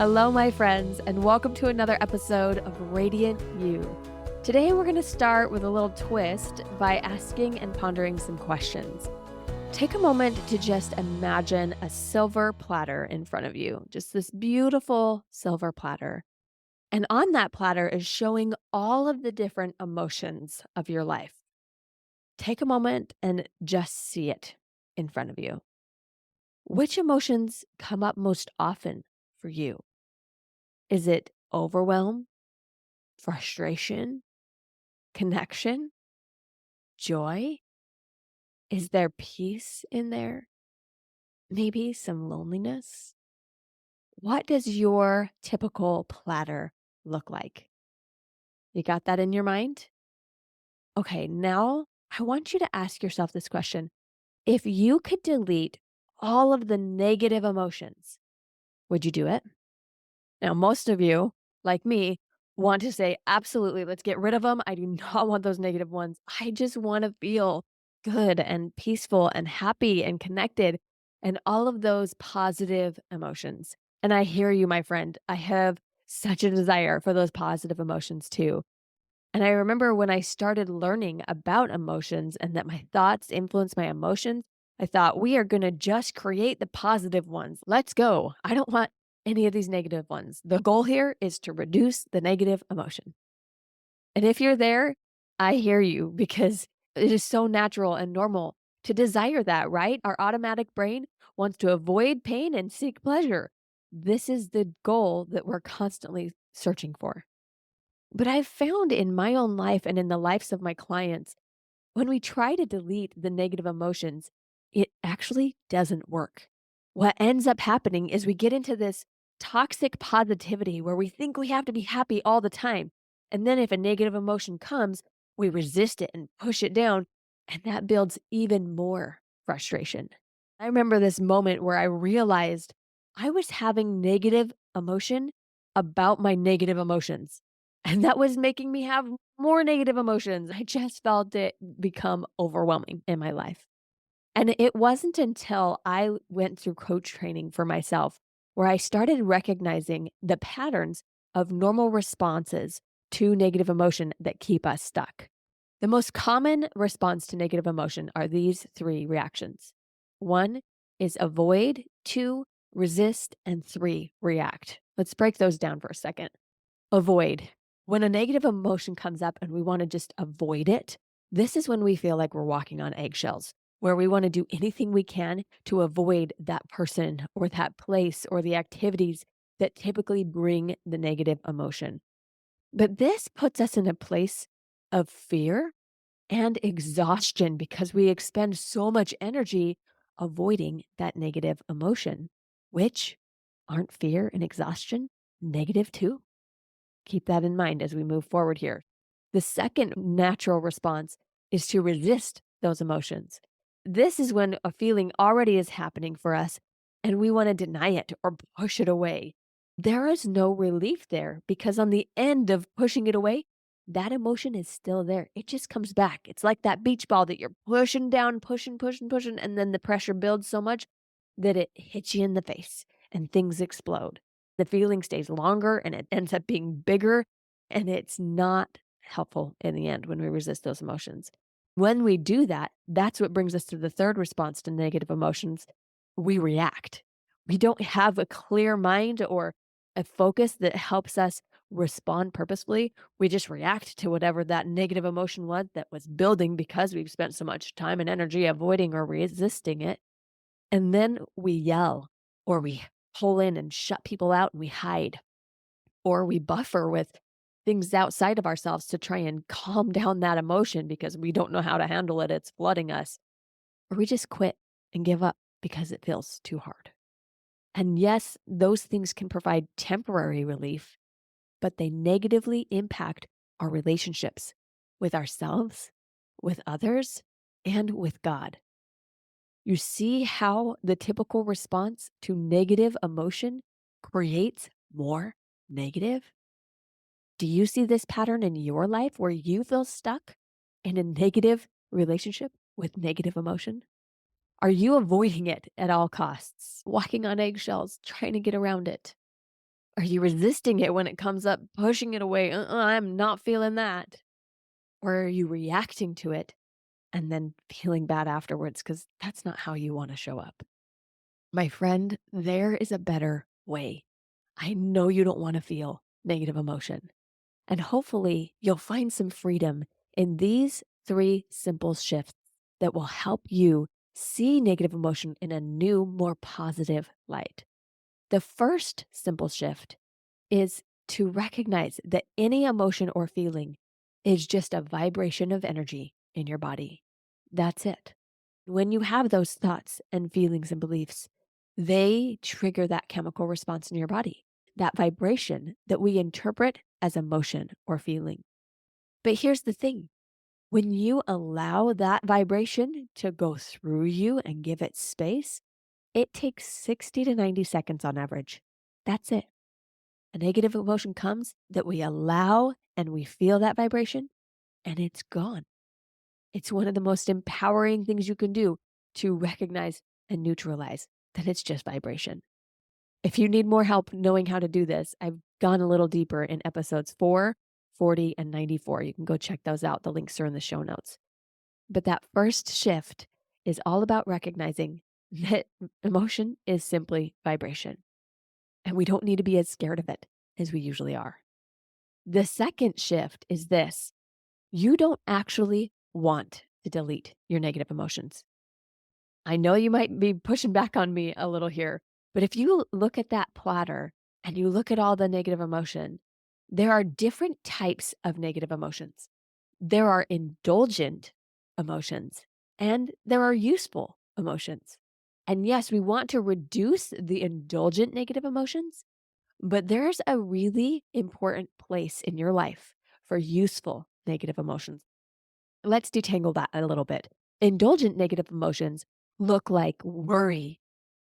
Hello, my friends, and welcome to another episode of Radiant You. Today, we're going to start with a little twist by asking and pondering some questions. Take a moment to just imagine a silver platter in front of you, just this beautiful silver platter. And on that platter is showing all of the different emotions of your life. Take a moment and just see it in front of you. Which emotions come up most often for you? Is it overwhelm, frustration, connection, joy? Is there peace in there? Maybe some loneliness? What does your typical platter look like? You got that in your mind? Okay, now I want you to ask yourself this question. If you could delete all of the negative emotions, would you do it? Now, most of you, like me, want to say, absolutely, let's get rid of them. I do not want those negative ones. I just want to feel good and peaceful and happy and connected and all of those positive emotions. And I hear you, my friend. I have such a desire for those positive emotions too. And I remember when I started learning about emotions and that my thoughts influence my emotions, I thought, we are going to just create the positive ones. Let's go. I don't want any of these negative ones. The goal here is to reduce the negative emotion. And if you're there, I hear you because it is so natural and normal to desire that, right? Our automatic brain wants to avoid pain and seek pleasure. This is the goal that we're constantly searching for. But I've found in my own life and in the lives of my clients, when we try to delete the negative emotions, it actually doesn't work. What ends up happening is we get into this toxic positivity where we think we have to be happy all the time. And then if a negative emotion comes, we resist it and push it down. And that builds even more frustration. I remember this moment where I realized I was having negative emotion about my negative emotions. And that was making me have more negative emotions. I just felt it become overwhelming in my life. And it wasn't until I went through coach training for myself where I started recognizing the patterns of normal responses to negative emotion that keep us stuck. The most common response to negative emotion are these three reactions. One is avoid, two, resist, and three, react. Let's break those down for a second. Avoid. When a negative emotion comes up and we want to just avoid it, this is when we feel like we're walking on eggshells, where we want to do anything we can to avoid that person or that place or the activities that typically bring the negative emotion. But this puts us in a place of fear and exhaustion because we expend so much energy avoiding that negative emotion, which aren't fear and exhaustion negative too? Keep that in mind as we move forward here. The second natural response is to resist those emotions. This is when a feeling already is happening for us and we want to deny it or push it away. There is no relief there because on the end of pushing it away, that emotion is still there. It just comes back. It's like that beach ball that you're pushing down, pushing, and then the pressure builds so much that it hits you in the face and things explode. The feeling stays longer and it ends up being bigger, and it's not helpful in the end when we resist those emotions. When we do that, that's what brings us to the third response to negative emotions. We react. We don't have a clear mind or a focus that helps us respond purposefully. We just react to whatever that negative emotion was that was building because we've spent so much time and energy avoiding or resisting it. And then we yell or we pull in and shut people out and we hide or we buffer with things outside of ourselves to try and calm down that emotion because we don't know how to handle it. It's flooding us. Or we just quit and give up because it feels too hard. And yes, those things can provide temporary relief, but they negatively impact our relationships with ourselves, with others, and with God. You see how the typical response to negative emotion creates more negative? Do you see this pattern in your life where you feel stuck in a negative relationship with negative emotion? Are you avoiding it at all costs, walking on eggshells, trying to get around it? Are you resisting it when it comes up, pushing it away? I'm not feeling that. Or are you reacting to it and then feeling bad afterwards? Because that's not how you want to show up. My friend, there is a better way. I know you don't want to feel negative emotion. And hopefully, you'll find some freedom in these three simple shifts that will help you see negative emotion in a new, more positive light. The first simple shift is to recognize that any emotion or feeling is just a vibration of energy in your body. That's it. When you have those thoughts and feelings and beliefs, they trigger that chemical response in your body, that vibration that we interpret as emotion or feeling. But here's the thing, when you allow that vibration to go through you and give it space, it takes 60 to 90 seconds on average. That's it. A negative emotion comes that we allow and we feel that vibration and it's gone. It's one of the most empowering things you can do to recognize and neutralize that it's just vibration. If you need more help knowing how to do this, I've gone a little deeper in episodes 4, 40, and 94. You can go check those out. The links are in the show notes. But that first shift is all about recognizing that emotion is simply vibration, and we don't need to be as scared of it as we usually are. The second shift is this: you don't actually want to delete your negative emotions. I know you might be pushing back on me a little here, but if you look at that platter and you look at all the negative emotion, there are different types of negative emotions. There are indulgent emotions and there are useful emotions. And yes, we want to reduce the indulgent negative emotions, but there's a really important place in your life for useful negative emotions. Let's detangle that a little bit. Indulgent negative emotions look like worry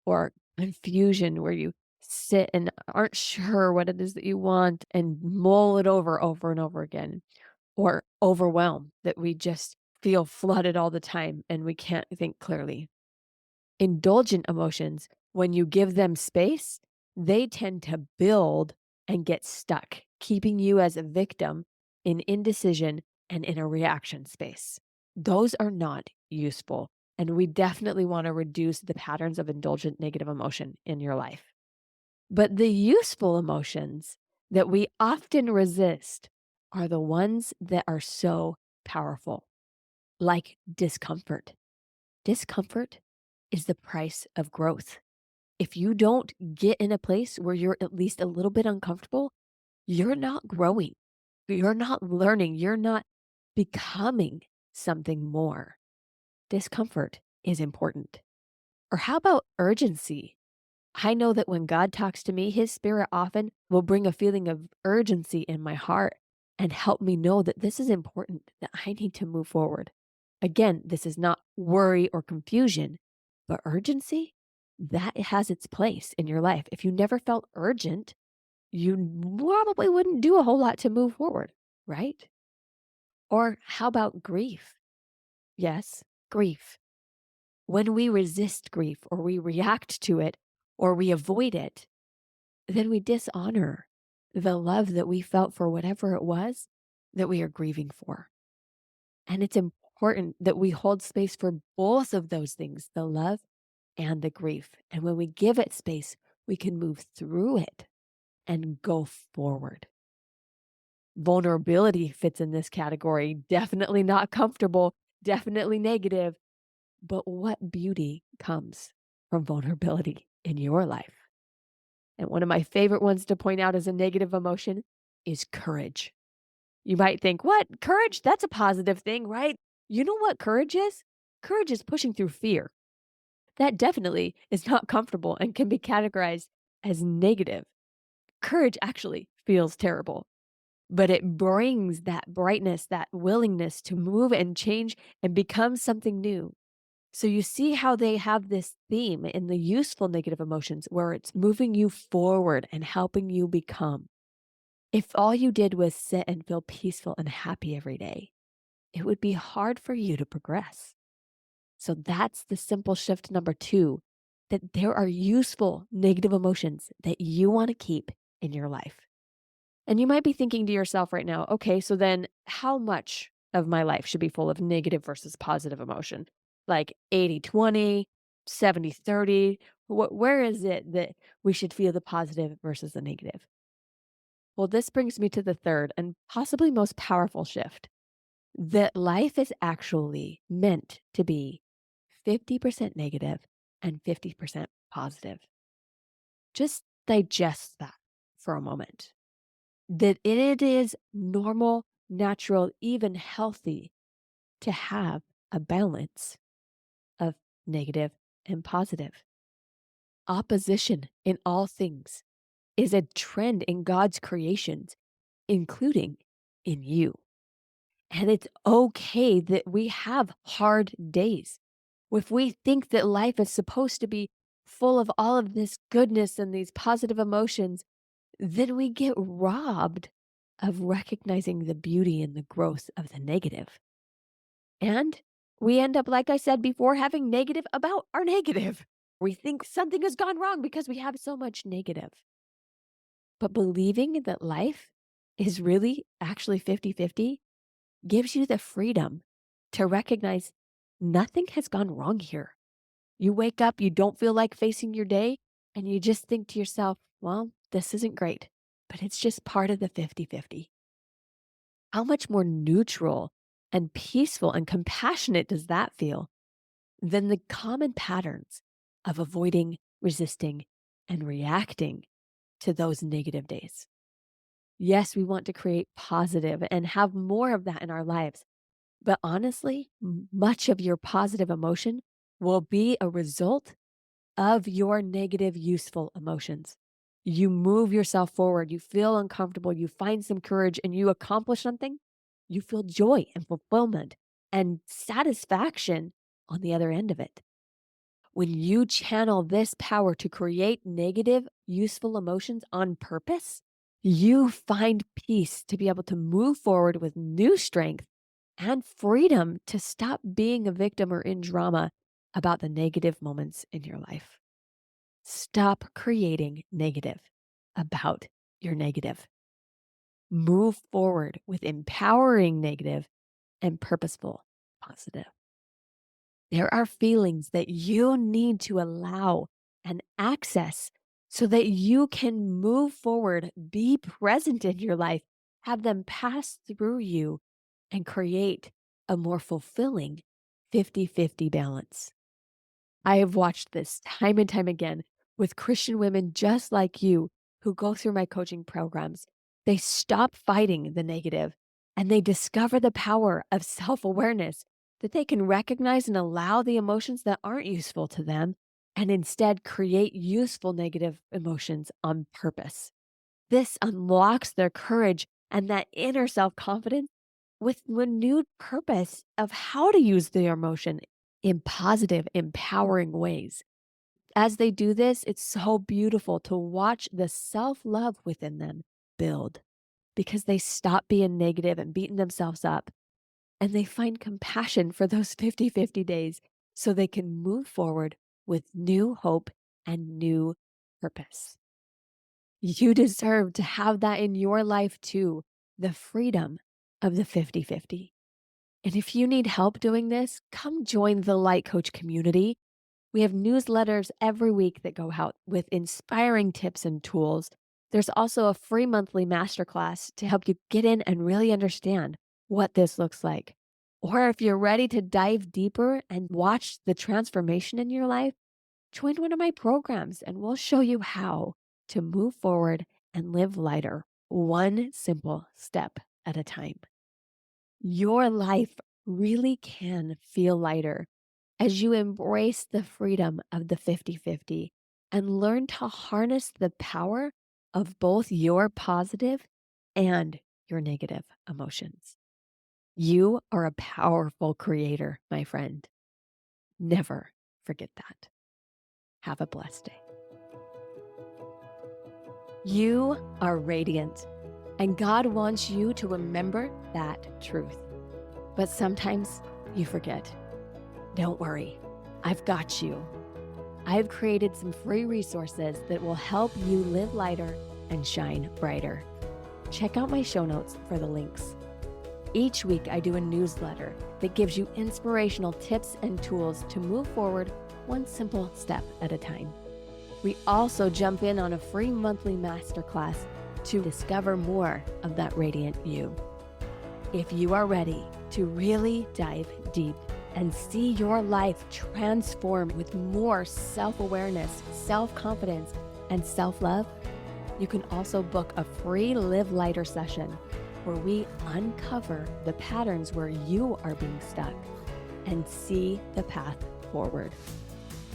or confusion, where you sit and aren't sure what it is that you want and mull it over and over again, or overwhelm, that we just feel flooded all the time and we can't think clearly. Indulgent emotions, when you give them space, they tend to build and get stuck, keeping you as a victim in indecision and in a reaction space. Those are not useful. And we definitely want to reduce the patterns of indulgent negative emotion in your life. But the useful emotions that we often resist are the ones that are so powerful, like discomfort. Discomfort is the price of growth. If you don't get in a place where you're at least a little bit uncomfortable, you're not growing. You're not learning. You're not becoming something more. Discomfort is important. Or how about urgency? I know that when God talks to me, his spirit often will bring a feeling of urgency in my heart and help me know that this is important, that I need to move forward. Again, this is not worry or confusion, but urgency, that has its place in your life. If you never felt urgent, you probably wouldn't do a whole lot to move forward, right? Or how about grief? Yes, grief. When we resist grief or we react to it or we avoid it, then we dishonor the love that we felt for whatever it was that we are grieving for. And it's important that we hold space for both of those things, the love and the grief. And when we give it space, we can move through it and go forward. Vulnerability fits in this category. Definitely not comfortable, definitely negative. But what beauty comes from vulnerability in your life? And one of my favorite ones to point out as a negative emotion is courage. You might think, what? Courage? That's a positive thing, right? You know what courage is? Courage is pushing through fear. That definitely is not comfortable and can be categorized as negative. Courage actually feels terrible, but it brings that brightness, that willingness to move and change and become something new. So you see how they have this theme in the useful negative emotions where it's moving you forward and helping you become. If all you did was sit and feel peaceful and happy every day, it would be hard for you to progress. So that's the simple shift number 2, that there are useful negative emotions that you want to keep in your life. And you might be thinking to yourself right now, okay, so then how much of my life should be full of negative versus positive emotion? Like 80-20, 70-30. Where is it that we should feel the positive versus the negative? Well, this brings me to the third and possibly most powerful shift, that life is actually meant to be 50% negative and 50% positive. Just digest that for a moment. That it is normal, natural, even healthy to have a balance of negative and positive. Opposition in all things is a trend in God's creations, including in you. And it's okay that we have hard days. If we think that life is supposed to be full of all of this goodness and these positive emotions, then we get robbed of recognizing the beauty and the growth of the negative. And we end up, like I said before, having negative about our negative. We think something has gone wrong because we have so much negative. But believing that life is really actually 50-50 gives you the freedom to recognize nothing has gone wrong here. You wake up, you don't feel like facing your day, and you just think to yourself, well, this isn't great, but it's just part of the 50-50. How much more neutral and peaceful and compassionate does that feel than the common patterns of avoiding, resisting, and reacting to those negative days? Yes, we want to create positive and have more of that in our lives. But honestly, much of your positive emotion will be a result of your negative, useful emotions. You move yourself forward, you feel uncomfortable, you find some courage, and you accomplish something, you feel joy and fulfillment and satisfaction on the other end of it. When you channel this power to create negative, useful emotions on purpose, you find peace to be able to move forward with new strength and freedom to stop being a victim or in drama about the negative moments in your life. Stop creating negative about your negative. Move forward with empowering negative and purposeful positive. There are feelings that you need to allow and access so that you can move forward, be present in your life, have them pass through you, and create a more fulfilling 50-50 balance. I have watched this time and time again with Christian women just like you who go through my coaching programs. They stop fighting the negative and they discover the power of self-awareness, that they can recognize and allow the emotions that aren't useful to them and instead create useful negative emotions on purpose. This unlocks their courage and that inner self-confidence with renewed purpose of how to use their emotion in positive, empowering ways. As they do this, it's so beautiful to watch the self-love within them build because they stop being negative and beating themselves up and they find compassion for those 50-50 days so they can move forward with new hope and new purpose. You deserve to have that in your life too, the freedom of the 50-50. And if you need help doing this, come join the Light Coach community. We have newsletters every week that go out with inspiring tips and tools. There's also a free monthly masterclass to help you get in and really understand what this looks like. Or if you're ready to dive deeper and watch the transformation in your life, join one of my programs and we'll show you how to move forward and live lighter, one simple step at a time. Your life really can feel lighter as you embrace the freedom of the 50-50 and learn to harness the power of both your positive and your negative emotions. You are a powerful creator, my friend. Never forget that. Have a blessed day. You are radiant, and God wants you to remember that truth. But sometimes you forget. Don't worry, I've got you. I've created some free resources that will help you live lighter and shine brighter. Check out my show notes for the links. Each week, I do a newsletter that gives you inspirational tips and tools to move forward one simple step at a time. We also jump in on a free monthly masterclass to discover more of that radiant you. If you are ready to really dive deep and see your life transform with more self-awareness, self-confidence, and self-love, you can also book a free Live Lighter session where we uncover the patterns where you are being stuck and see the path forward.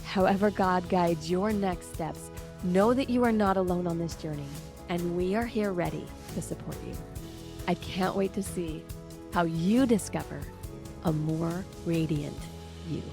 However God guides your next steps, know that you are not alone on this journey, and we are here ready to support you. I can't wait to see how you discover a more radiant you.